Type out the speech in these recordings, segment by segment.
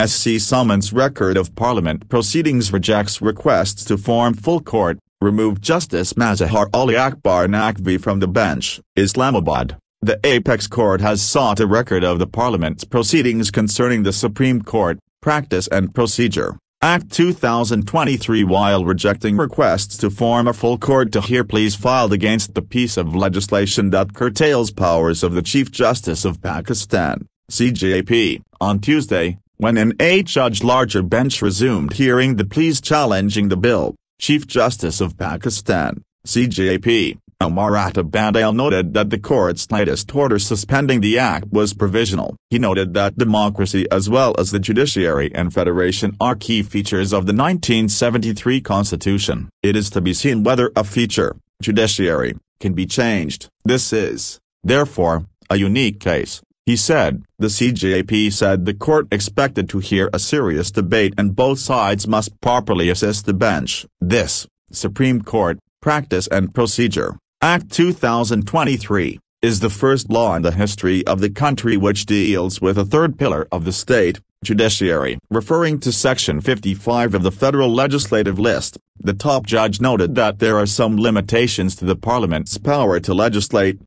SC summons record of Parliament proceedings, rejects requests to form full court, remove Justice Mazahar Ali Akbar Naqvi from the bench. Islamabad. The Apex Court has sought a record of the Parliament's proceedings concerning the Supreme Court, Practice and Procedure Act 2023 while rejecting requests to form a full court to hear pleas filed against the piece of legislation that curtails powers of the Chief Justice of Pakistan, CJP, on Tuesday. When an 8-judge larger bench resumed hearing the pleas challenging the bill, Chief Justice of Pakistan, CJP, Umar Atabandale noted that the court's latest order suspending the act was provisional. He noted that democracy as well as the judiciary and federation are key features of the 1973 constitution. It is to be seen whether a feature, judiciary, can be changed. This is, therefore, a unique case, he said. The CJP said the court expected to hear a serious debate and both sides must properly assist the bench. This, Supreme Court, Practice and Procedure Act 2023, is the first law in the history of the country which deals with a third pillar of the state, judiciary. Referring to Section 55 of the Federal Legislative List, the top judge noted that there are some limitations to the Parliament's power to legislate.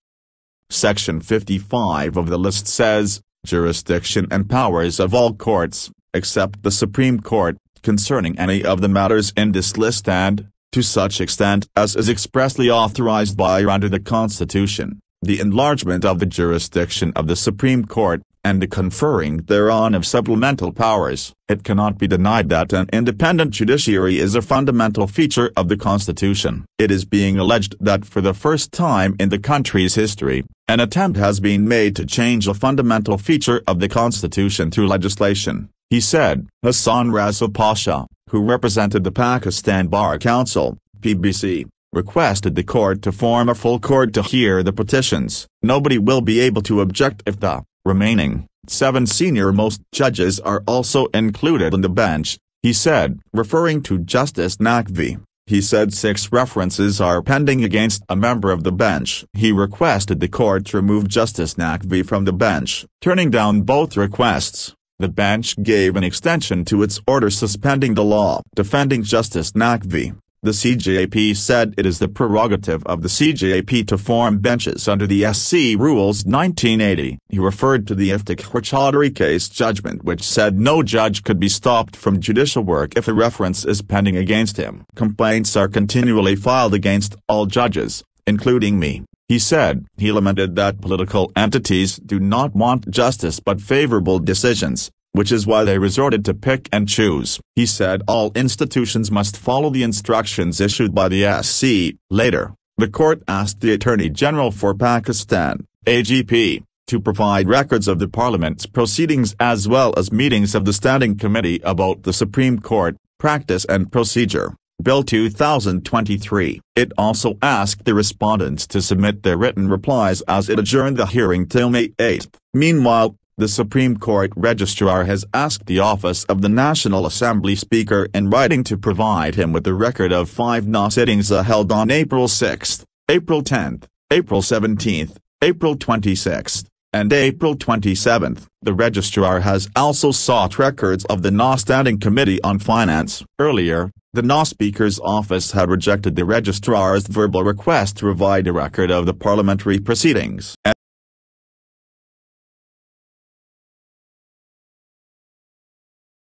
Section 55 of the list says, jurisdiction and powers of all courts, except the Supreme Court, concerning any of the matters in this list and, to such extent as is expressly authorized by or under the Constitution, the enlargement of the jurisdiction of the Supreme Court, and the conferring thereon of supplemental powers. It cannot be denied that an independent judiciary is a fundamental feature of the Constitution. It is being alleged that for the first time in the country's history, an attempt has been made to change a fundamental feature of the Constitution through legislation, he said. Hassan Raza Pasha, who represented the Pakistan Bar Council, PBC, requested the court to form a full court to hear the petitions. Nobody will be able to object if the remaining 7 senior-most judges are also included on the bench, he said. Referring to Justice Naqvi, he said 6 references are pending against a member of the bench. He requested the court to remove Justice Naqvi from the bench. Turning down both requests, the bench gave an extension to its order suspending the law. Defending Justice Naqvi, the CJP said it is the prerogative of the CJP to form benches under the SC Rules 1980. He referred to the Iftikhar Chaudhry case judgment which said no judge could be stopped from judicial work if a reference is pending against him. Complaints are continually filed against all judges, including me, he said. He lamented that political entities do not want justice but favorable decisions, which is why they resorted to pick and choose. He said all institutions must follow the instructions issued by the SC. Later, the court asked the Attorney General for Pakistan, AGP, to provide records of the Parliament's proceedings as well as meetings of the Standing Committee about the Supreme Court, Practice and Procedure Bill 2023. It also asked the respondents to submit their written replies as it adjourned the hearing till May 8. Meanwhile, the Supreme Court Registrar has asked the Office of the National Assembly Speaker in writing to provide him with a record of 5 NA sittings held on April 6, April 10, April 17, April 26, and April 27. The Registrar has also sought records of the NA Standing Committee on Finance. Earlier, the NA Speaker's office had rejected the Registrar's verbal request to provide a record of the parliamentary proceedings.